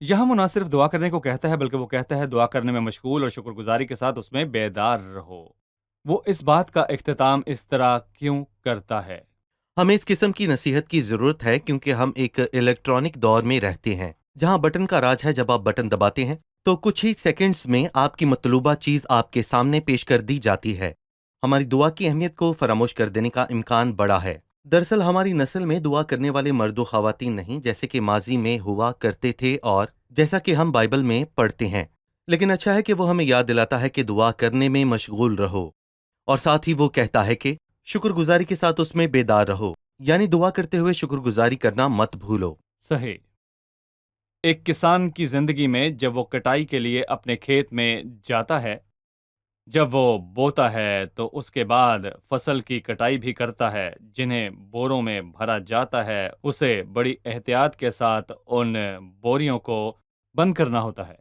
یہاں وہ نہ صرف دعا کرنے کو کہتا ہے بلکہ وہ کہتا ہے دعا کرنے میں مشغول اور شکر گزاری کے ساتھ اس میں بیدار رہو۔ وہ اس بات کا اختتام اس طرح کیوں کرتا ہے؟ ہمیں اس قسم کی نصیحت کی ضرورت ہے کیونکہ ہم ایک الیکٹرانک دور میں رہتے ہیں جہاں بٹن کا راج ہے۔ جب آپ بٹن دباتے ہیں تو کچھ ہی سیکنڈز میں آپ کی مطلوبہ چیز آپ کے سامنے پیش کر دی جاتی ہے۔ ہماری دعا کی اہمیت کو فراموش کر دینے کا امکان بڑا ہے۔ دراصل ہماری نسل میں دعا کرنے والے مرد و خواتین نہیں جیسے کہ ماضی میں ہوا کرتے تھے اور جیسا کہ ہم بائبل میں پڑھتے ہیں، لیکن اچھا ہے کہ وہ ہمیں یاد دلاتا ہے کہ دعا کرنے میں مشغول رہو، اور ساتھ ہی وہ کہتا ہے کہ شکر گزاری کے ساتھ اس میں بیدار رہو، یعنی دعا کرتے ہوئے شکر گزاری کرنا مت بھولو۔ صحیح۔ ایک کسان کی زندگی میں جب وہ کٹائی کے لیے اپنے کھیت میں جاتا ہے، جب وہ بوتا ہے تو اس کے بعد فصل کی کٹائی بھی کرتا ہے جنہیں بوروں میں بھرا جاتا ہے۔ اسے بڑی احتیاط کے ساتھ ان بوریوں کو بند کرنا ہوتا ہے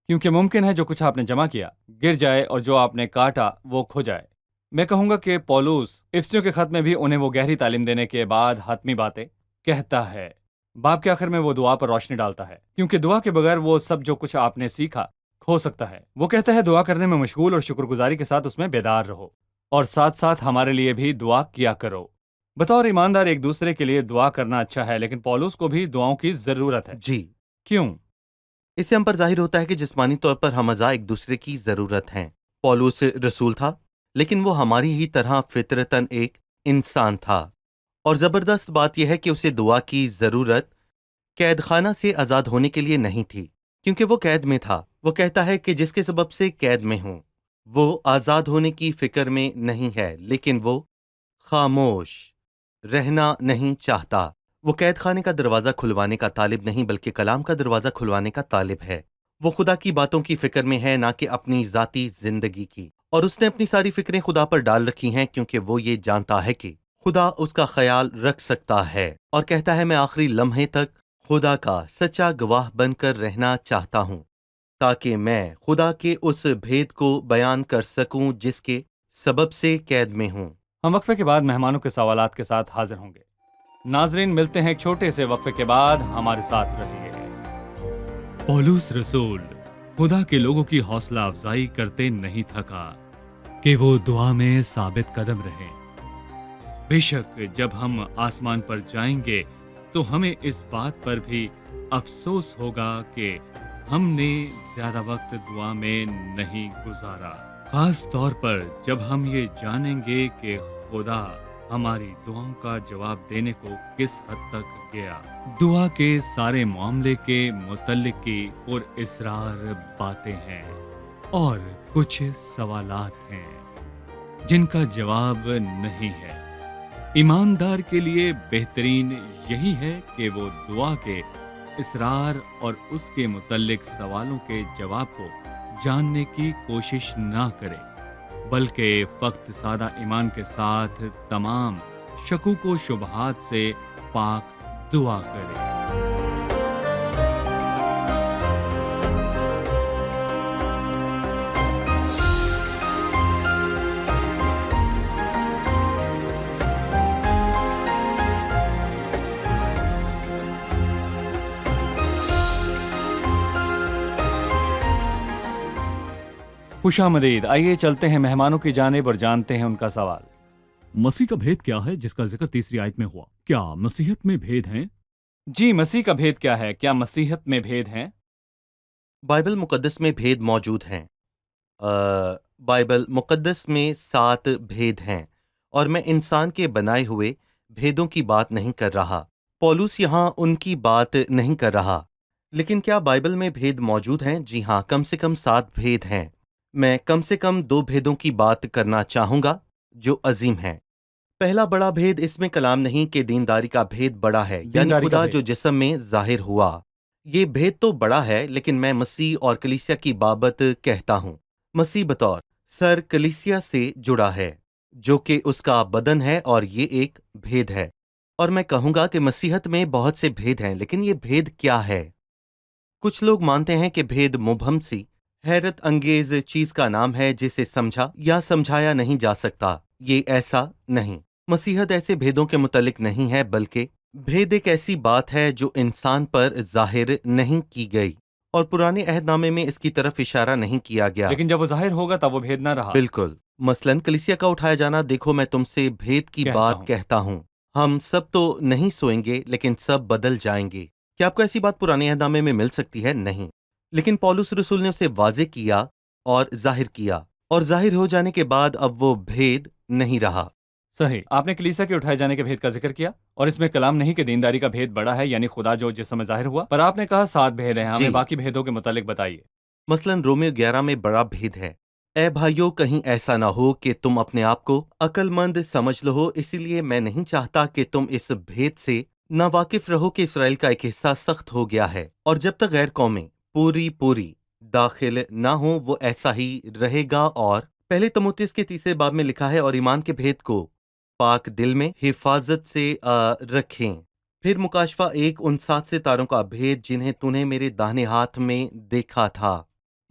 کیونکہ ممکن ہے جو کچھ آپ نے جمع کیا گر جائے اور جو آپ نے کاٹا وہ کھو جائے۔ میں کہوں گا کہ پولوس افسیوں کے خط میں بھی انہیں وہ گہری تعلیم دینے کے بعد حتمی باتیں کہتا ہے۔ باب کے آخر میں وہ دعا پر روشنی ڈالتا ہے کیونکہ دعا کے بغیر وہ سب جو کچھ آپ نے سیکھا کھو سکتا ہے۔ وہ کہتا ہے دعا کرنے میں مشغول اور شکر گزاری کے ساتھ اس میں بیدار رہو، اور ساتھ ساتھ ہمارے لیے بھی دعا کیا کرو۔ بطور ایماندار ایک دوسرے کے لیے دعا کرنا اچھا ہے، لیکن پولوس کو بھی دعاؤں کی ضرورت ہے۔ جی، کیوں؟ اس سے ہم پر ظاہر ہوتا ہے کہ جسمانی طور پر ہم اعضاء ایک دوسرے کی ضرورت ہیں۔ پولوس رسول تھا لیکن وہ ہماری ہی طرح فطرتاً ایک انسان تھا، اور زبردست بات یہ ہے کہ اسے دعا کی ضرورت قید خانہ سے آزاد ہونے کے لیے نہیں تھی، کیونکہ وہ قید میں تھا۔ وہ کہتا ہے کہ جس کے سبب سے قید میں ہوں وہ آزاد ہونے کی فکر میں نہیں ہے، لیکن وہ خاموش رہنا نہیں چاہتا۔ وہ قید خانے کا دروازہ کھلوانے کا طالب نہیں بلکہ کلام کا دروازہ کھلوانے کا طالب ہے۔ وہ خدا کی باتوں کی فکر میں ہے، نہ کہ اپنی ذاتی زندگی کی، اور اس نے اپنی ساری فکریں خدا پر ڈال رکھی ہیں کیونکہ وہ یہ جانتا ہے کہ خدا اس کا خیال رکھ سکتا ہے، اور کہتا ہے میں آخری لمحے تک خدا کا سچا گواہ بن کر رہنا چاہتا ہوں تاکہ میں خدا کے اس بھید کو بیان کر سکوں جس کے سبب سے قید میں ہوں۔ ہم وقفے کے بعد مہمانوں کے سوالات کے ساتھ حاضر ہوں گے۔ ناظرین، ملتے ہیں ایک چھوٹے سے وقفے کے بعد، ہمارے ساتھ رہیے۔ پولوس رسول خدا کے لوگوں کی حوصلہ افزائی کرتے نہیں تھکا کہ وہ دعا میں ثابت قدم رہیں۔ بے شک جب ہم آسمان پر جائیں گے تو ہمیں اس بات پر بھی افسوس ہوگا کہ ہم نے زیادہ وقت دعا میں نہیں گزارا، خاص طور پر جب ہم یہ جانیں گے کہ خدا ہماری دعاؤں کا جواب دینے کو کس حد تک گیا۔ دعا کے سارے معاملے کے متعلق کی پر اسرار باتیں ہیں اور کچھ سوالات ہیں جن کا جواب نہیں ہے۔ ایماندار کے لیے بہترین یہی ہے کہ وہ دعا کے اسرار اور اس کے متعلق سوالوں کے جواب کو جاننے کی کوشش نہ کرے، بلکہ فقط سادہ ایمان کے ساتھ تمام شکوک و شبہات سے پاک دعا کرے۔ خوش آمدید۔ آئیے چلتے ہیں مہمانوں کی جانب اور جانتے ہیں ان کا سوال۔ مسیح کا بھید کیا ہے جس کا ذکر تیسری آیت میں ہوا؟ کیا مسیحیت میں بھید ہیں؟ جی، مسیح کا بھید کیا ہے؟ کیا مسیحیت میں بھید ہیں؟ بائبل مقدس میں بھید موجود ہیں۔ بائبل مقدس میں 7 بھید ہیں، اور میں انسان کے بنائے ہوئے بھیدوں کی بات نہیں کر رہا۔ پولوس یہاں ان کی بات نہیں کر رہا۔ لیکن کیا بائبل میں بھید موجود ہیں؟ جی ہاں، کم سے کم 7 بھید ہیں۔ میں کم سے کم 2 بھیدوں کی بات کرنا چاہوں گا جو عظیم ہیں۔ پہلا بڑا بھید اس میں کلام نہیں کہ دینداری کا بھید بڑا ہے، یعنی دینداری کا خدا بھید۔ جو جسم میں ظاہر ہوا۔ یہ بھید تو بڑا ہے، لیکن میں مسیح اور کلیسیا کی بابت کہتا ہوں۔ مسیح بطور سر کلیسیا سے جڑا ہے جو کہ اس کا بدن ہے، اور یہ ایک بھید ہے۔ اور میں کہوں گا کہ مسیحت میں بہت سے بھید ہیں، لیکن یہ بھید کیا ہے؟ کچھ لوگ مانتے ہیں کہ بھید مبہم سی حیرت انگیز چیز کا نام ہے جسے سمجھا یا سمجھایا نہیں جا سکتا۔ یہ ایسا نہیں۔ مسیحت ایسے بھیدوں کے متعلق نہیں ہے، بلکہ بھید ایک ایسی بات ہے جو انسان پر ظاہر نہیں کی گئی۔ اور پرانے عہد نامے میں اس کی طرف اشارہ نہیں کیا گیا۔ لیکن جب وہ ظاہر ہوگا تب وہ بھید نہ رہا۔ بالکل، مثلاً کلیسیا کا اٹھایا جانا، دیکھو میں تم سے بھید کی کہتا بات ہوں۔ کہتا ہوں، ہم سب تو نہیں سوئیں گے لیکن سب بدل جائیں گے۔ کیا آپ کو ایسی بات پرانے عہد نامے میں مل سکتی ہے؟ نہیں، لیکن پولس رسول نے اسے واضح کیا اور ظاہر کیا، اور ظاہر ہو جانے کے بعد اب وہ بھید نہیں رہا۔ صحیح، آپ نے کلیسا کے اٹھائے جانے کے بھید کا ذکر کیا، اور اس میں کلام نہیں کہ دینداری کا بھید بڑا ہے، یعنی خدا جو جسم میں ظاہر ہوا، پر آپ نے کہا 7 بھید ہیں، ہمیں جی، باقی بھیدوں کے متعلق بتائیے۔ مثلاً رومیو 11 میں بڑا بھید ہے۔ اے بھائیو، کہیں ایسا نہ ہو کہ تم اپنے آپ کو عقل مند سمجھ لو، اسی لیے میں نہیں چاہتا کہ تم اس بھید سے ناواقف رہو کہ اسرائیل کا ایک حصہ سخت ہو گیا ہے، اور جب تک غیر قومیں پوری داخل نہ ہوں وہ ایسا ہی رہے گا۔ اور پہلے تموتیس کے 3 باب میں لکھا ہے، اور ایمان کے بھید کو پاک دل میں حفاظت سے رکھیں۔ پھر مکاشفہ 1 ان 7 ستاروں کا بھید جنہیں تو نے میرے داہنے ہاتھ میں دیکھا تھا۔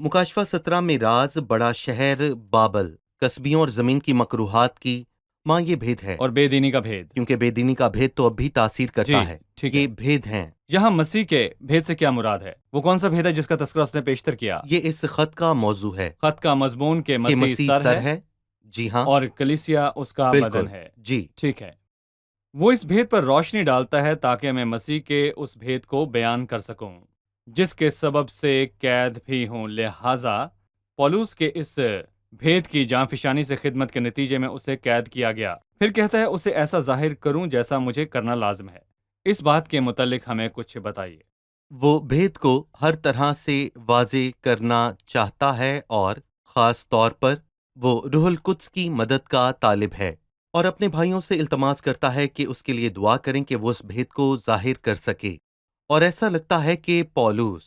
مکاشفہ 17 میں راز بڑا شہر بابل، کسبیوں اور زمین کی مکروہات کی ماں، یہ بھید ہے، اور بے دینی کا بھید۔ کیونکہ بے دینی کا بھید تو اب بھی تاثیر جی کرتا ہے۔ ٹھیک ہے، یہ بھید ہیں۔ یہاں مسیح کے بھید سے کیا مراد ہے؟ وہ کون سا بھید ہے جس کا تذکرہ اس نے پیشتر کیا؟ یہ اس خط کا موضوع ہے خط کا مضمون کہ کہ مسیح مسیح سر سر ہے ہے۔ جی ہاں، اور کلیسیا اس کا بالکل، بدن ہے۔ جی ٹھیک ہے، وہ اس بھید پر روشنی ڈالتا ہے تاکہ میں مسیح کے اس بھید کو بیان کر سکوں جس کے سبب سے قید بھی ہوں۔ لہٰذا پولس کے اس بھید کی جاں فشانی سے خدمت کے نتیجے میں اسے قید کیا گیا۔ پھر کہتا ہے اسے ایسا ظاہر کروں جیسا مجھے کرنا لازم ہے۔ اس بات کے متعلق ہمیں کچھ بتائیے۔ وہ بھید کو ہر طرح سے واضح کرنا چاہتا ہے، اور خاص طور پر وہ روح القدس کی مدد کا طالب ہے، اور اپنے بھائیوں سے التماس کرتا ہے کہ اس کے لیے دعا کریں کہ وہ اس بھید کو ظاہر کر سکے۔ اور ایسا لگتا ہے کہ پولس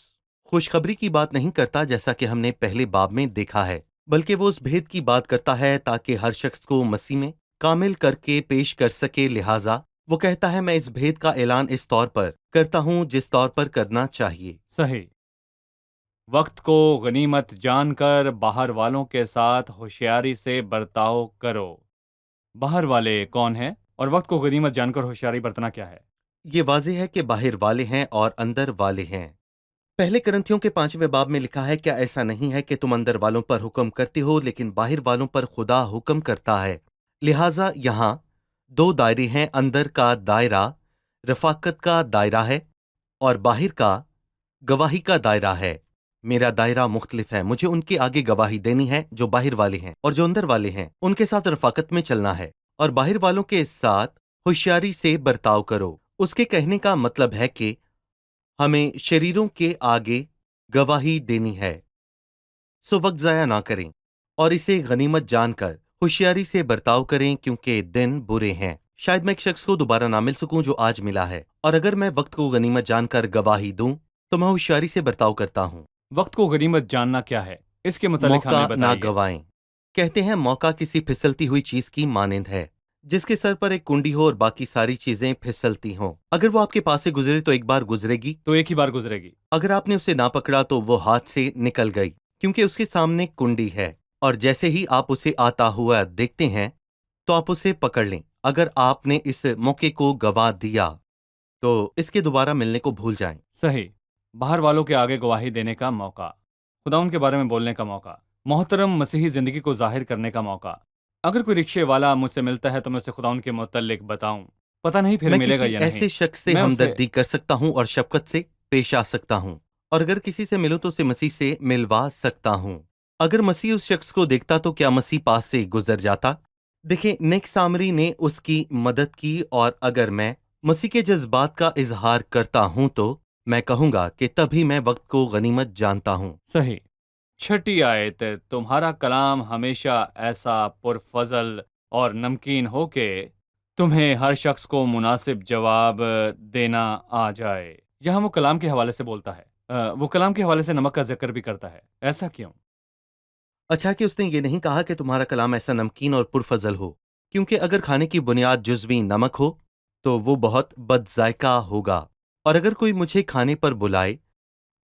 خوشخبری کی بات نہیں کرتا جیسا کہ ہم نے پہلے باب میں دیکھا ہے، بلکہ وہ اس بھید کی بات کرتا ہے تاکہ ہر شخص کو مسیح میں کامل کر کے پیش کر سکے۔ لہٰذا وہ کہتا ہے، میں اس بھید کا اعلان اس طور پر کرتا ہوں جس طور پر کرنا چاہیے۔ صحیح، وقت کو غنیمت جان کر باہر والوں کے ساتھ ہوشیاری سے برتاؤ کرو۔ باہر والے کون ہیں اور وقت کو غنیمت جان کر ہوشیاری برتنا کیا ہے؟ یہ واضح ہے کہ باہر والے ہیں اور اندر والے ہیں۔ پہلے کرنتھیوں کے 5ویں باب میں لکھا ہے، کیا ایسا نہیں ہے کہ تم اندر والوں پر حکم کرتے ہو لیکن باہر والوں پر خدا حکم کرتا ہے؟ لہٰذا یہاں 2 دائرے ہیں، اندر کا دائرہ رفاقت کا دائرہ ہے اور باہر کا گواہی کا دائرہ ہے۔ میرا دائرہ مختلف ہے، مجھے ان کے آگے گواہی دینی ہے جو باہر والے ہیں، اور جو اندر والے ہیں ان کے ساتھ رفاقت میں چلنا ہے، اور باہر والوں کے ساتھ ہوشیاری سے برتاؤ کرو۔ اس کے کہنے کا مطلب ہے کہ ہمیں شریروں کے آگے گواہی دینی ہے، سو وقت ضائع نہ کریں اور اسے غنیمت جان کر ہوشیاری سے برتاؤ کریں، کیونکہ دن برے ہیں۔ شاید میں ایک شخص کو دوبارہ نہ مل سکوں جو آج ملا ہے، اور اگر میں وقت کو غنیمت جان کر گواہی دوں تو میں ہوشیاری سے برتاؤ کرتا ہوں۔ وقت کو غنیمت جاننا کیا ہے؟ اس کے متعلق ہمیں موقع نہ بتائیے۔ گوائیں۔ کہتے ہیں موقع کسی پھسلتی ہوئی چیز کی مانند ہے، جس کے سر پر ایک کنڈی ہو اور باقی ساری چیزیں پھسلتی ہوں۔ اگر وہ آپ کے پاس سے گزرے تو ایک بار گزرے گی، تو ایک ہی بار گزرے گی۔ اگر آپ نے اسے نہ پکڑا تو وہ ہاتھ سے نکل گئی، کیونکہ اس کے سامنے کنڈی ہے، اور جیسے ہی آپ اسے آتا ہوا دیکھتے ہیں تو آپ اسے پکڑ لیں۔ اگر آپ نے اس موقع کو گوا دیا تو اس کے دوبارہ ملنے کو بھول جائیں۔ صحیح، باہر والوں کے آگے گواہی دینے کا موقع، خدا ان کے بارے میں بولنے کا موقع، محترم مسیحی زندگی کو ظاہر کرنے کا موقع۔ اگر کوئی رکشے والا مجھ سے ملتا ہے تو میں اسے خدا ان کے متعلق بتاؤں، پتہ نہیں پھر میں ملے گا کسی یا نہیں۔ ایسے شخص سے میں اسے ہمدردی کر سکتا ہوں اور شفقت سے پیش آ سکتا ہوں، اور اگر کسی سے ملوں تو اسے مسیح سے ملوا سکتا ہوں۔ اگر مسیح اس شخص کو دیکھتا تو کیا مسیح پاس سے گزر جاتا؟ دیکھیں، نیک سامری نے اس کی مدد کی، اور اگر میں مسیح کے جذبات کا اظہار کرتا ہوں تو میں کہوں گا کہ تبھی میں وقت کو غنیمت جانتا ہوں۔ صحیح۔ 6 آیت، تمہارا کلام ہمیشہ ایسا پرفضل اور نمکین ہو کہ تمہیں ہر شخص کو مناسب جواب دینا آ جائے۔ یہاں وہ کلام کے حوالے سے بولتا ہے، وہ کلام کے حوالے سے نمک کا ذکر بھی کرتا ہے، ایسا کیوں؟ اچھا کہ اس نے یہ نہیں کہا کہ تمہارا کلام ایسا نمکین اور پرفضل ہو، کیونکہ اگر کھانے کی بنیاد جزوی نمک ہو تو وہ بہت بد ذائقہ ہوگا، اور اگر کوئی مجھے کھانے پر بلائے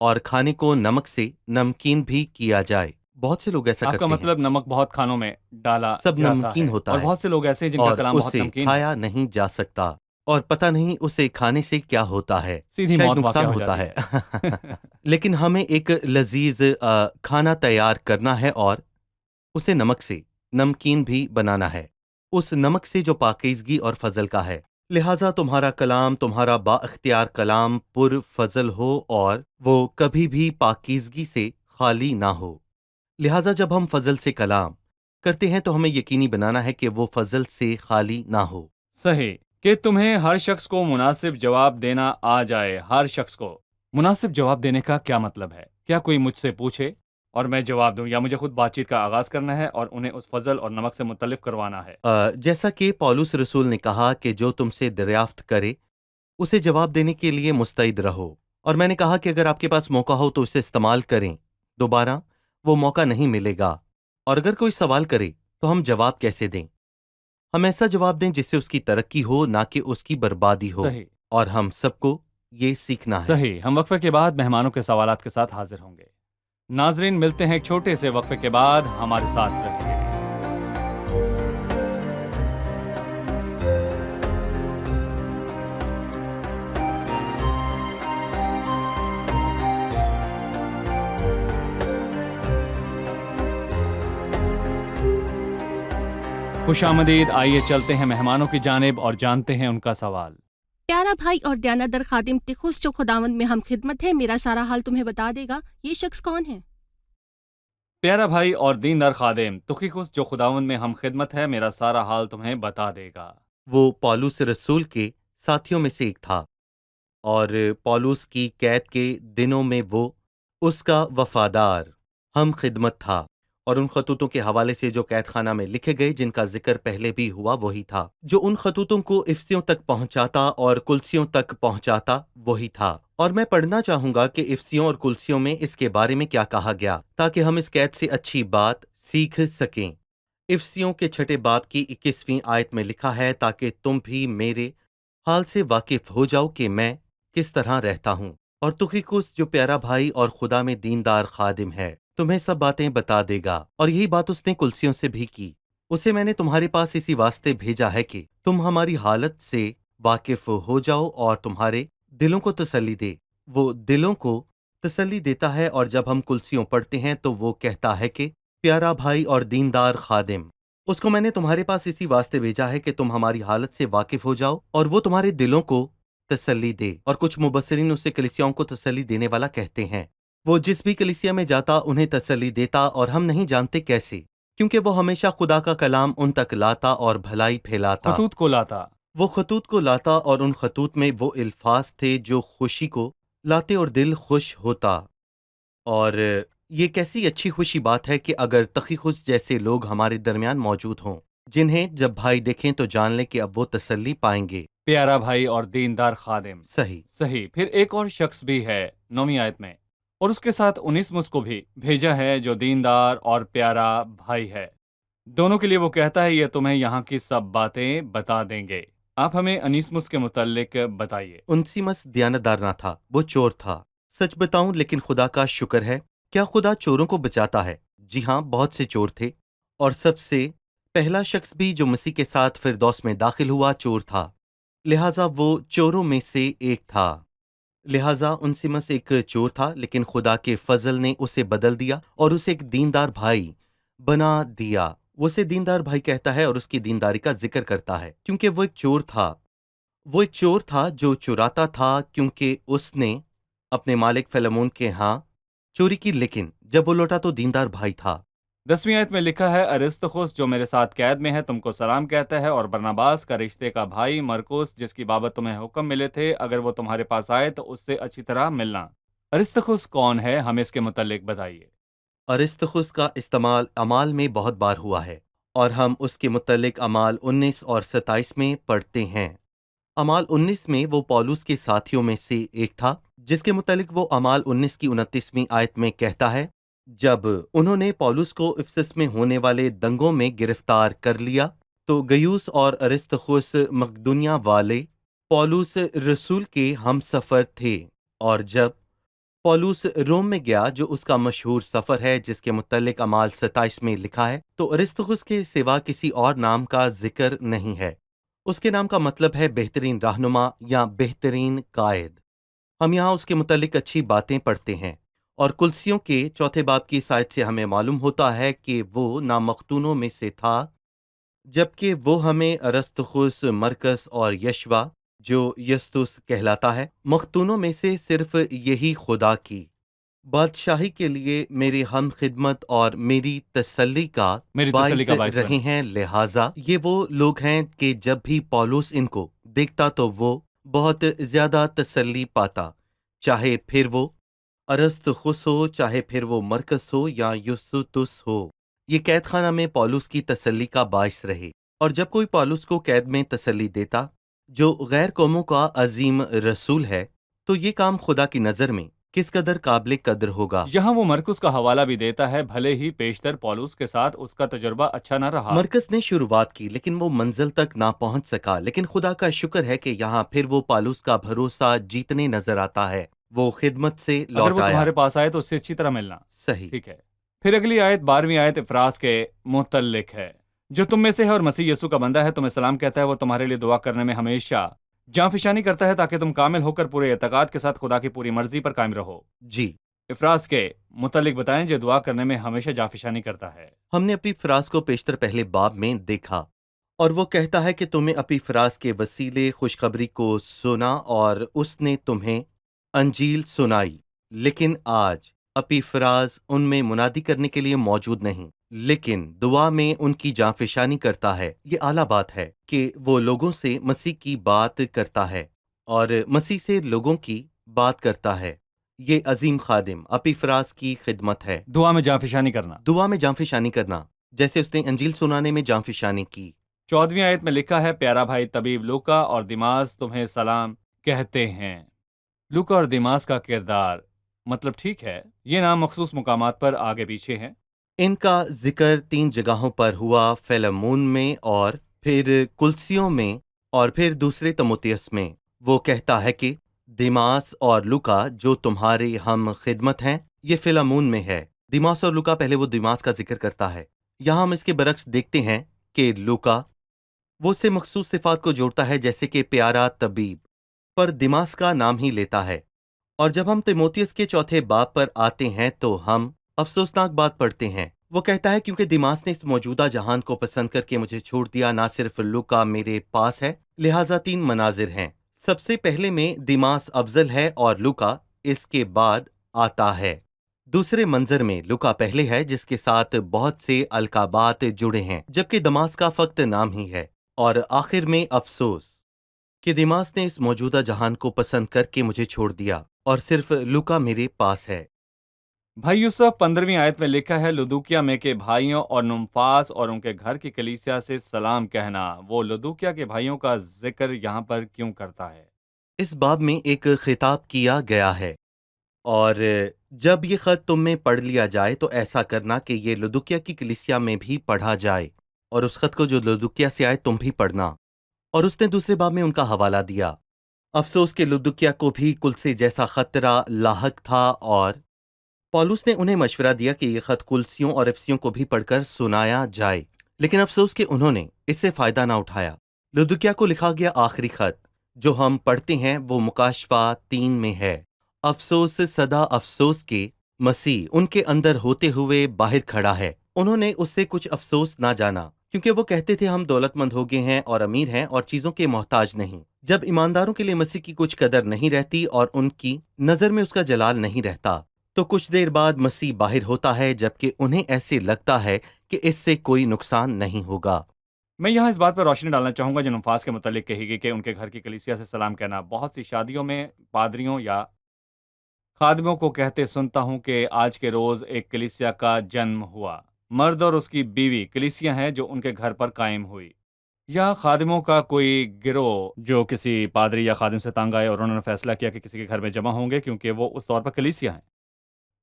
اور کھانے کو نمک سے نمکین بھی کیا جائے، بہت سے لوگ ایسا آپ کا کرتے ہیں، مطلب نمک بہت کھانوں میں ڈالا سب جاتا نمکین ہے، ہوتا اور ہے بہت سے لوگ ایسے ہیں جن کا اور کلام بہت اسے نمکین ہے۔ کھایا نہیں جا سکتا۔ اور پتہ نہیں اسے کھانے سے کیا ہوتا ہے، سیدھی شاید موت واقع نقصان ہو ہوتا جاتی ہے ہے۔ لیکن ہمیں ایک لذیذ کھانا تیار کرنا ہے اور اسے نمک سے نمکین بھی بنانا ہے، اس نمک سے جو پاکیزگی اور فضل کا ہے۔ لہٰذا تمہارا کلام، تمہارا با اختیار کلام پر فضل ہو اور وہ کبھی بھی پاکیزگی سے خالی نہ ہو۔ لہٰذا جب ہم فضل سے کلام کرتے ہیں تو ہمیں یقینی بنانا ہے کہ وہ فضل سے خالی نہ ہو۔ صحیح کہ تمہیں ہر شخص کو مناسب جواب دینا آ جائے۔ ہر شخص کو مناسب جواب دینے کا کیا مطلب ہے؟ کیا کوئی مجھ سے پوچھے اور میں جواب دوں، یا مجھے خود بات چیت کا آغاز کرنا ہے اور انہیں اس فضل اور نمک سے متعلق کروانا ہے؟ جیسا کہ پولس رسول نے کہا کہ جو تم سے دریافت کرے اسے جواب دینے کے لیے مستعد رہو، اور میں نے کہا کہ اگر آپ کے پاس موقع ہو تو اسے استعمال کریں، دوبارہ وہ موقع نہیں ملے گا۔ اور اگر کوئی سوال کرے تو ہم جواب کیسے دیں؟ ہم ایسا جواب دیں جس سے اس کی ترقی ہو، نہ کہ اس کی بربادی ہو، صحیح اور ہم سب کو یہ سیکھنا ہے۔ صحیح۔ ہم وقفے کے بعد مہمانوں کے سوالات کے ساتھ حاضر ہوں گے۔ ناظرین، ملتے ہیں ایک چھوٹے سے وقفے کے بعد، ہمارے ساتھ رہیے۔ خوش آمدید، آئیے چلتے ہیں مہمانوں کی جانب اور جانتے ہیں ان کا سوال۔ پیارا بھائی اور دیانتدار خادم تخس جو خداوند میں ہم خدمت ہے، میرا سارا حال تمہیں بتا دے گا۔ یہ شخص کون ہے؟ پیارا بھائی اور دیندار خادم تخیکس جو خداوند میں ہم خدمت ہے، میرا سارا حال تمہیں بتا دے گا۔ وہ پولس رسول کے ساتھیوں میں سے ایک تھا، اور پولس کی قید کے دنوں میں وہ اس کا وفادار ہم خدمت تھا، اور ان خطوطوں کے حوالے سے جو قید خانہ میں لکھے گئے جن کا ذکر پہلے بھی ہوا وہی تھا، جو ان خطوطوں کو افسیوں تک پہنچاتا اور کلسیوں تک پہنچاتا وہی تھا۔ اور میں پڑھنا چاہوں گا کہ افسیوں اور کلسیوں میں اس کے بارے میں کیا کہا گیا، تاکہ ہم اس قید سے اچھی بات سیکھ سکیں۔ افسیوں کے 6 باب کی 21ویں آیت میں لکھا ہے، تاکہ تم بھی میرے حال سے واقف ہو جاؤ کہ میں کس طرح رہتا ہوں۔ اور تخیکس جو پیارا بھائی اور خدا میں دیندار خادم ہے تمہیں سب باتیں بتا دے گا، اور یہی بات اس نے کلسیوں سے بھی کی۔ اسے میں نے تمہارے پاس اسی واسطے بھیجا ہے کہ تم ہماری حالت سے واقف ہو جاؤ اور تمہارے دلوں کو تسلی دے۔ وہ دلوں کو تسلی دیتا ہے، اور جب ہم کلسیوں پڑھتے ہیں تو وہ کہتا ہے کہ پیارا بھائی اور دیندار خادم، اس کو میں نے تمہارے پاس اسی واسطے بھیجا ہے کہ تم ہماری حالت سے واقف ہو جاؤ اور وہ تمہارے دلوں کو تسلی دے۔ اور کچھ مبصرین اسے کلیسیاؤں کو تسلی دینے والا کہتے ہیں۔ وہ جس بھی کلیسیا میں جاتا انہیں تسلی دیتا، اور ہم نہیں جانتے کیسے، کیونکہ وہ ہمیشہ خدا کا کلام ان تک لاتا اور بھلائی پھیلاتا۔ خطوط کو لاتا۔ وہ خطوط کو لاتا، اور ان خطوط میں وہ الفاظ تھے جو خوشی کو لاتے اور دل خوش ہوتا۔ اور یہ کیسی اچھی خوشی بات ہے کہ اگر تخیکس جیسے لوگ ہمارے درمیان موجود ہوں، جنہیں جب بھائی دیکھیں تو جان لیں کہ اب وہ تسلی پائیں گے۔ پیارا بھائی اور دیندار خادم۔ صحیح۔ صحیح۔ پھر ایک اور شخص بھی ہے 9ویں آیت میں، اور اس کے ساتھ انیسمس کو بھی بھیجا ہے جو دیندار اور پیارا بھائی ہے۔ دونوں کے لیے وہ کہتا ہے یہ تمہیں یہاں کی سب باتیں بتا دیں گے۔ آپ ہمیں انیسمس کے متعلق بتائیے۔ انسیمس دیانتدار نہ تھا، وہ چور تھا۔ سچ بتاؤں، لیکن خدا کا شکر ہے، کیا خدا چوروں کو بچاتا ہے؟ جی ہاں، بہت سے چور تھے، اور سب سے پہلا شخص بھی جو مسیح کے ساتھ فردوس میں داخل ہوا چور تھا، لہٰذا وہ چوروں میں سے ایک تھا۔ لہٰذا انسیمس ایک چور تھا، لیکن خدا کے فضل نے اسے بدل دیا اور اسے ایک دیندار بھائی بنا دیا۔ وہ اسے دیندار بھائی کہتا ہے اور اس کی دینداری کا ذکر کرتا ہے، کیونکہ وہ ایک چور تھا۔ وہ ایک چور تھا جو چراتا تھا، کیونکہ اس نے اپنے مالک فیلمون کے ہاں چوری کی، لیکن جب وہ لوٹا تو دیندار بھائی تھا۔ 10ویں آیت میں لکھا ہے، ارستخس جو میرے ساتھ قید میں ہے تم کو سلام کہتا ہے، اور برناباس کا رشتے کا بھائی مرکوس جس کی بابت تمہیں حکم ملے تھے اگر وہ تمہارے پاس آئے تو اس سے اچھی طرح ملنا۔ ارستخس کون ہے؟ ہمیں اس کے متعلق بتائیے۔ ارستخس کا استعمال اعمال میں بہت بار ہوا ہے، اور ہم اس کے متعلق اعمال 19 اور 27 میں پڑھتے ہیں۔ اعمال 19 میں وہ پولس کے ساتھیوں میں سے ایک تھا، جس کے متعلق وہ اعمال 19 کی 29ویں آیت میں کہتا ہے، جب انہوں نے پولس کو افسس میں ہونے والے دنگوں میں گرفتار کر لیا تو گیوس اور ارستخس مقدونیہ والے پولس رسول کے ہم سفر تھے، اور جب پولس روم میں گیا جو اس کا مشہور سفر ہے جس کے متعلق اعمال 27 میں لکھا ہے، تو ارستخس کے سوا کسی اور نام کا ذکر نہیں ہے۔ اس کے نام کا مطلب ہے بہترین رہنما یا بہترین قائد۔ ہم یہاں اس کے متعلق اچھی باتیں پڑھتے ہیں، اور کلسیوں کے 4 باب کی اس آیت سے ہمیں معلوم ہوتا ہے کہ وہ نامختونوں میں سے تھا، جبکہ وہ ہمیں ارسطخس، مرکس اور یشوا جو یستس کہلاتا ہے، مختونوں میں سے صرف یہی خدا کی بادشاہی کے لیے میرے ہم خدمت اور میری تسلی کا باعث باعث رہے بنے۔ ہیں۔ لہٰذا یہ وہ لوگ ہیں کہ جب بھی پولس ان کو دیکھتا تو وہ بہت زیادہ تسلی پاتا، چاہے پھر وہ ارسطخس ہو، چاہے پھر وہ مرکس ہو یا یوستس ہو۔ یہ قید خانہ میں پولس کی تسلی کا باعث رہے، اور جب کوئی پولس کو قید میں تسلی دیتا جو غیر قوموں کا عظیم رسول ہے، تو یہ کام خدا کی نظر میں کس قدر قابل قدر ہوگا۔ یہاں وہ مرکز کا حوالہ بھی دیتا ہے، بھلے ہی پیشتر پولس کے ساتھ اس کا تجربہ اچھا نہ رہا۔ مرکز نے شروعات کی لیکن وہ منزل تک نہ پہنچ سکا، لیکن خدا کا شکر ہے کہ یہاں پھر وہ پالوس کا بھروسہ جیتنے نظر آتا ہے۔ وہ خدمت سے اگر لوٹ وہ آیا۔ تمہارے پاس آئے تو اس سے اچھی طرح ملنا۔ صحیح۔ ٹھیک ہے، پھر اگلی آیت 12ویں آیت افراز کے متعلق ہے۔ جو تم میں سے ہے اور مسیح یسوع کا بندہ ہے تمہیں سلام کہتا ہے، وہ تمہارے لیے دعا کرنے میں ہمیشہ جانفشانی کرتا ہے تاکہ تم کامل ہو کر پورے اعتقاد کے ساتھ خدا کی پوری مرضی پر قائم رہو۔ جی، افراز کے متعلق بتائیں جو دعا کرنے میں ہمیشہ جانفشانی کرتا ہے۔ ہم نے اپی فراز کو پیشتر پہلے باب میں دیکھا، اور وہ کہتا ہے کہ تمہیں اپی فراز کے وسیلے خوشخبری کو سنا اور اس نے تمہیں انجیل سنائی، لیکن آج اپی فراز ان میں منادی کرنے کے لیے موجود نہیں، لیکن دعا میں ان کی جانفشانی کرتا ہے۔ یہ اعلیٰ بات ہے کہ وہ لوگوں سے مسیح کی بات کرتا ہے اور مسیح سے لوگوں کی بات کرتا ہے۔ یہ عظیم خادم اپی فراز کی خدمت ہے، دعا میں جانفشانی کرنا۔ دعا میں جانفشانی کرنا، جیسے اس نے انجیل سنانے میں جانفشانی کی۔ 14ویں آیت میں لکھا ہے، پیارا بھائی طبیب لوکا اور دیماس تمہیں سلام کہتے ہیں۔ لوکا اور دیماس کا کردار مطلب ٹھیک ہے، یہ نام مخصوص مقامات پر آگے پیچھے ہیں۔ ان کا ذکر 3 جگہوں پر ہوا، فیلمون میں اور پھر کلسیوں میں اور پھر دوسرے تموتیس میں۔ وہ کہتا ہے کہ دیماس اور لوکا جو تمہارے ہم خدمت ہیں، یہ فیلمون میں ہے۔ دیماس اور لوکا، پہلے وہ دیماس کا ذکر کرتا ہے۔ یہاں ہم اس کے برعکس دیکھتے ہیں کہ لوکا وہ سے مخصوص صفات کو جوڑتا ہے، جیسے کہ پیارا طبیب، پر دیماس کا نام ہی لیتا ہے۔ اور جب ہم تیموتیس کے 4 باب پر آتے ہیں تو ہم افسوسناک بات پڑھتے ہیں۔ وہ کہتا ہے کیونکہ دیماس نے اس موجودہ جہان کو پسند کر کے مجھے چھوڑ دیا، نہ صرف لوکا میرے پاس ہے، لہٰذا 3 مناظر ہیں۔ سب سے پہلے میں دیماس افضل ہے اور لوکا اس کے بعد آتا ہے۔ دوسرے منظر میں لوکا پہلے ہے، جس کے ساتھ بہت سے القابات جڑے ہیں، جبکہ دماس کا فقط نام ہی ہے۔ اور آخر میں افسوس کہ دیماس نے اس موجودہ جہان کو پسند کر کے مجھے چھوڑ دیا اور صرف لوکا میرے پاس ہے۔ بھائی یوسف 15ویں آیت میں لکھا ہے، لدوکیا میں کے بھائیوں اور نمفاس اور ان کے گھر کی کلیسیا سے سلام کہنا۔ وہ لدوکیا کے بھائیوں کا ذکر یہاں پر کیوں کرتا ہے؟ اس باب میں ایک خطاب کیا گیا ہے، اور جب یہ خط تم میں پڑھ لیا جائے تو ایسا کرنا کہ یہ لدوکیا کی کلیسیا میں بھی پڑھا جائے، اور اس خط کو جو لدوکیا سے آئے تم بھی پڑھنا۔ اور اس نے دوسرے باب میں ان کا حوالہ دیا۔ افسوس کہ لدوکیا کو بھی کل سے جیسا خطرہ لاحق تھا، اور پولس نے انہیں مشورہ دیا کہ یہ خط کلسیوں اور افسیوں کو بھی پڑھ کر سنایا جائے، لیکن افسوس کہ انہوں نے اس سے فائدہ نہ اٹھایا۔ لدوکیا کو لکھا گیا آخری خط جو ہم پڑھتے ہیں وہ مکاشفہ 3 میں ہے۔ افسوس، سدا افسوس کہ مسیح ان کے اندر ہوتے ہوئے باہر کھڑا ہے۔ انہوں نے اس سے کچھ افسوس نہ جانا، کیونکہ وہ کہتے تھے ہم دولت مند ہو گئے ہیں اور امیر ہیں اور چیزوں کے محتاج نہیں۔ جب ایمانداروں کے لیے مسیح کی کچھ قدر نہیں رہتی اور ان کی نظر میں اس کا جلال نہیں رہتا، تو کچھ دیر بعد مسیح باہر ہوتا ہے، جبکہ انہیں ایسے لگتا ہے کہ اس سے کوئی نقصان نہیں ہوگا۔ میں یہاں اس بات پر روشنی ڈالنا چاہوں گا جو نمفاس کے متعلق کہی گئی کہ ان کے گھر کی کلیسیا سے سلام کہنا۔ بہت سی شادیوں میں پادریوں یا خادموں کو کہتے سنتا ہوں کہ آج کے روز ایک کلیسیا کا جنم ہوا۔ مرد اور اس کی بیوی کلیسیا ہیں جو ان کے گھر پر قائم ہوئی، یا خادموں کا کوئی گروہ جو کسی پادری یا خادم سے تنگ آئے اور انہوں نے فیصلہ کیا کہ کسی کے گھر میں جمع ہوں گے کیونکہ وہ اس طور پر کلیسیا ہیں۔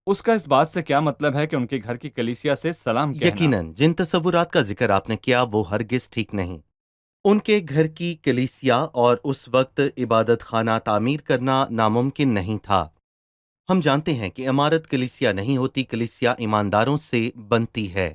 اس کا اس بات سے کیا مطلب ہے کہ ان کے گھر کی کلیسیا سے سلام کہنا؟ یقیناً جن تصورات کا ذکر آپ نے کیا وہ ہرگز ٹھیک نہیں۔ ان کے گھر کی کلیسیا اور اس وقت عبادت خانہ تعمیر کرنا ناممکن نہیں تھا۔ ہم جانتے ہیں کہ عمارت کلیسیا نہیں ہوتی، کلیسیا ایمانداروں سے بنتی ہے۔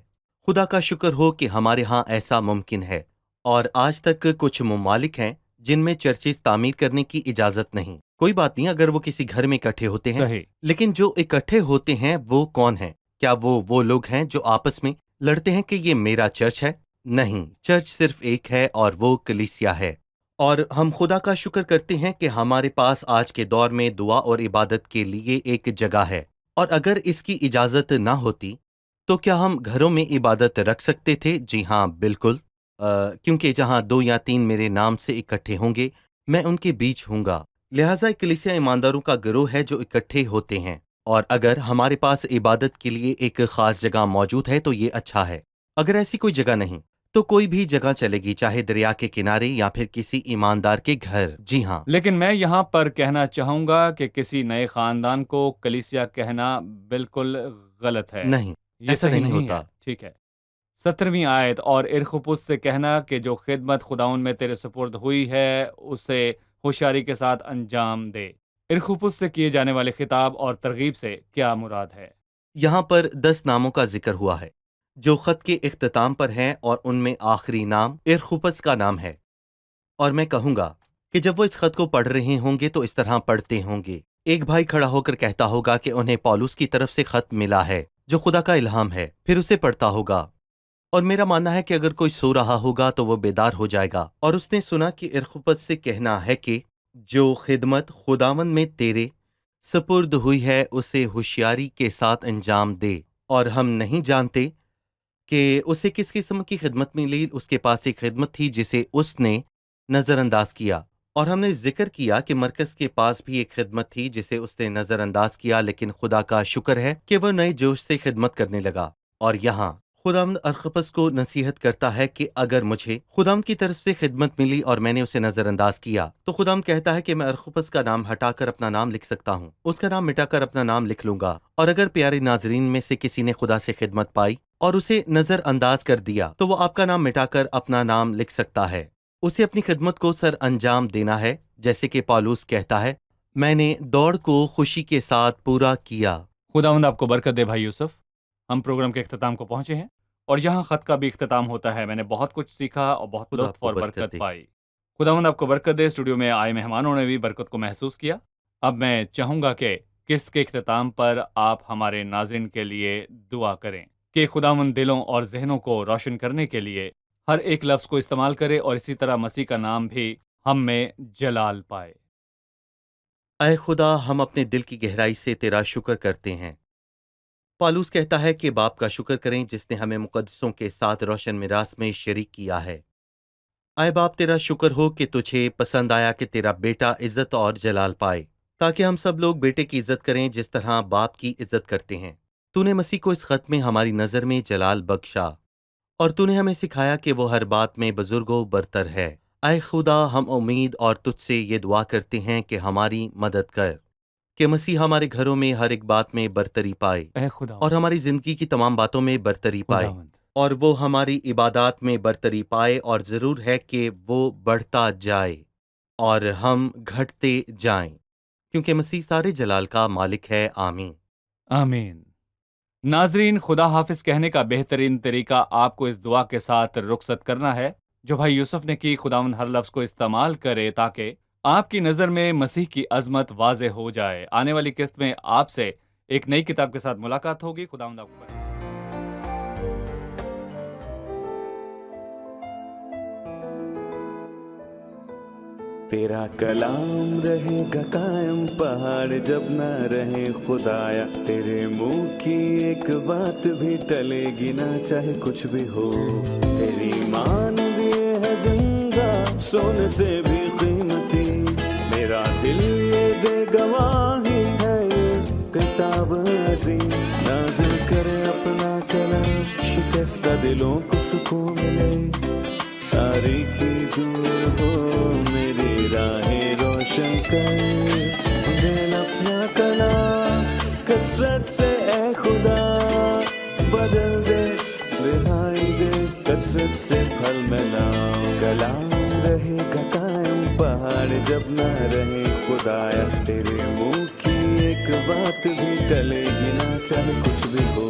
خدا کا شکر ہو کہ ہمارے ہاں ایسا ممکن ہے، اور آج تک کچھ ممالک ہیں جن میں چرچز تعمیر کرنے کی اجازت نہیں۔ کوئی بات نہیں اگر وہ کسی گھر میں اکٹھے ہوتے ہیں، صحیح۔ لیکن جو اکٹھے ہوتے ہیں وہ کون ہیں؟ کیا وہ لوگ ہیں جو آپس میں لڑتے ہیں کہ یہ میرا چرچ ہے؟ نہیں، چرچ صرف ایک ہے اور وہ کلیسیا ہے۔ اور ہم خدا کا شکر کرتے ہیں کہ ہمارے پاس آج کے دور میں دعا اور عبادت کے لیے ایک جگہ ہے، اور اگر اس کی اجازت نہ ہوتی تو کیا ہم گھروں میں عبادت رکھ سکتے تھے؟ جی ہاں، بالکل، کیونکہ جہاں 2 یا 3 میرے نام سے اکٹھے ہوں گے میں ان کے بیچ ہوں گا۔ لہٰذا کلیسیا ایمانداروں کا گروہ ہے جو اکٹھے ہوتے ہیں، اور اگر ہمارے پاس عبادت کے لیے ایک خاص جگہ موجود ہے تو یہ اچھا ہے۔ اگر ایسی کوئی جگہ نہیں تو کوئی بھی جگہ چلے گی، چاہے دریا کے کنارے یا پھر کسی ایماندار کے گھر۔ جی ہاں، لیکن میں یہاں پر کہنا چاہوں گا کہ کسی نئے خاندان کو کلیسیا کہنا بالکل غلط ہے۔ نہیں، یہ ایسا صحیح نہیں نہیں ہوتا۔ ہے۔ ٹھیک ہے۔ 17ویں آیت، اور ارخپس سے کہنا کہ جو خدمت خداوند میں تیرے سپرد ہوئی ہے اسے ہوشیاری کے ساتھ انجام دے۔ ارخپس سے کیے جانے والے خطاب اور ترغیب سے کیا مراد ہے؟ یہاں پر 10 ناموں کا ذکر ہوا ہے جو خط کے اختتام پر ہیں، اور ان میں آخری نام ارخپس کا نام ہے۔ اور میں کہوں گا کہ جب وہ اس خط کو پڑھ رہے ہوں گے تو اس طرح پڑھتے ہوں گے۔ ایک بھائی کھڑا ہو کر کہتا ہوگا کہ انہیں پولس کی طرف سے خط ملا ہے جو خدا کا الہام ہے، پھر اسے پڑھتا ہوگا، اور میرا ماننا ہے کہ اگر کوئی سو رہا ہوگا تو وہ بیدار ہو جائے گا، اور اس نے سنا کہ ارخپس سے کہنا ہے کہ جو خدمت خداوند میں تیرے سپرد ہوئی ہے اسے ہوشیاری کے ساتھ انجام دے۔ اور ہم نہیں جانتے کہ اسے کس قسم کی خدمت ملی۔ اس کے پاس ایک خدمت تھی جسے اس نے نظر انداز کیا، اور ہم نے ذکر کیا کہ مرکز کے پاس بھی ایک خدمت تھی جسے اس نے نظر انداز کیا، لیکن خدا کا شکر ہے کہ وہ نئے جوش سے خدمت کرنے لگا۔ اور یہاں خداوند ارخپس کو نصیحت کرتا ہے کہ اگر مجھے خداوند کی طرف سے خدمت ملی اور میں نے اسے نظر انداز کیا تو خداوند کہتا ہے کہ میں ارخپس کا نام ہٹا کر اپنا نام لکھ سکتا ہوں، اس کا نام مٹا کر اپنا نام لکھ لوں گا۔ اور اگر پیارے ناظرین میں سے کسی نے خدا سے خدمت پائی اور اسے نظر انداز کر دیا تو وہ آپ کا نام مٹا کر اپنا نام لکھ سکتا ہے۔ اسے اپنی خدمت کو سر انجام دینا ہے، جیسے کہ پالوس کہتا ہے، میں نے دوڑ کو خوشی کے ساتھ پورا کیا۔ خداوند آپ کو برکت دے بھائی یوسف۔ ہم پروگرام کے اختتام کو پہنچے ہیں، اور یہاں خط کا بھی اختتام ہوتا ہے۔ میں نے بہت کچھ سیکھا اور بہت خدا آپ لطف کو اور برکت برکت دے۔ پائی۔ خداوند آپ کو برکت دے۔ اسٹوڈیو میں آئے مہمانوں نے بھی برکت کو محسوس کیا۔ اب میں چاہوں گا کہ قسط کے اختتام پر آپ ہمارے ناظرین کے لیے دعا کریں کہ خداوند دلوں اور ذہنوں کو روشن کرنے کے لیے ہر ایک لفظ کو استعمال کرے، اور اسی طرح مسیح کا نام بھی ہم میں جلال پائے۔ اے خدا، ہم اپنے دل کی گہرائی سے تیرا شکر کرتے ہیں۔ پالوس کہتا ہے کہ باپ کا شکر کریں جس نے ہمیں مقدسوں کے ساتھ روشن میراث میں شریک کیا ہے۔ اے باپ، تیرا شکر ہو کہ تجھے پسند آیا کہ تیرا بیٹا عزت اور جلال پائے، تاکہ ہم سب لوگ بیٹے کی عزت کریں جس طرح باپ کی عزت کرتے ہیں۔ تو نے مسیح کو اس خط میں ہماری نظر میں جلال بخشا، اور تو نے ہمیں سکھایا کہ وہ ہر بات میں بزرگوں برتر ہے۔ اے خدا، ہم امید اور تجھ سے یہ دعا کرتے ہیں کہ ہماری مدد کر کہ مسیح ہمارے گھروں میں ہر ایک بات میں برتری پائے، اے خدا اور ہماری زندگی کی تمام باتوں میں برتری پائے، خداوند، اور وہ ہماری عبادات میں برتری پائے، اور ضرور ہے کہ وہ بڑھتا جائے اور ہم گھٹتے جائیں، کیونکہ مسیح سارے جلال کا مالک ہے۔ آمین۔ آمین۔ ناظرین، خدا حافظ کہنے کا بہترین طریقہ آپ کو اس دعا کے ساتھ رخصت کرنا ہے جو بھائی یوسف نے کی۔ خداوند ہر لفظ کو استعمال کرے تاکہ آپ کی نظر میں مسیح کی عظمت واضح ہو جائے۔ آنے والی قسط میں آپ سے ایک نئی کتاب کے ساتھ ملاقات ہوگی۔ خداوند آپ کو برکت دے۔ تیرا کلام رہے گا قائم، پہاڑ جب نہ رہے خدایا، تیرے منہ کی ایک بات بھی ٹلے گی نہ، چاہے کچھ بھی ہو۔ تیری مان دیے ہے زندہ، سونے سے بھی قیمتی، میرا دل یہ دے گواہی ہے، یہ کتاب عظیم نازل کرے اپنا کلام، شکستہ دلوں کو سکون ملے، تاریکی دور ہو میری راہیں روشن کر، دل اپنا کلام کثرت سے اے خدا بدل دے، رہائی دے کثرت سے پھل ملاؤ۔ کلام رہے گا قائم، پہاڑ جب نہ رہے خدایا، تیرے منہ کی ایک بات بھی ٹلے گی نہ، چاہے کچھ بھی ہو۔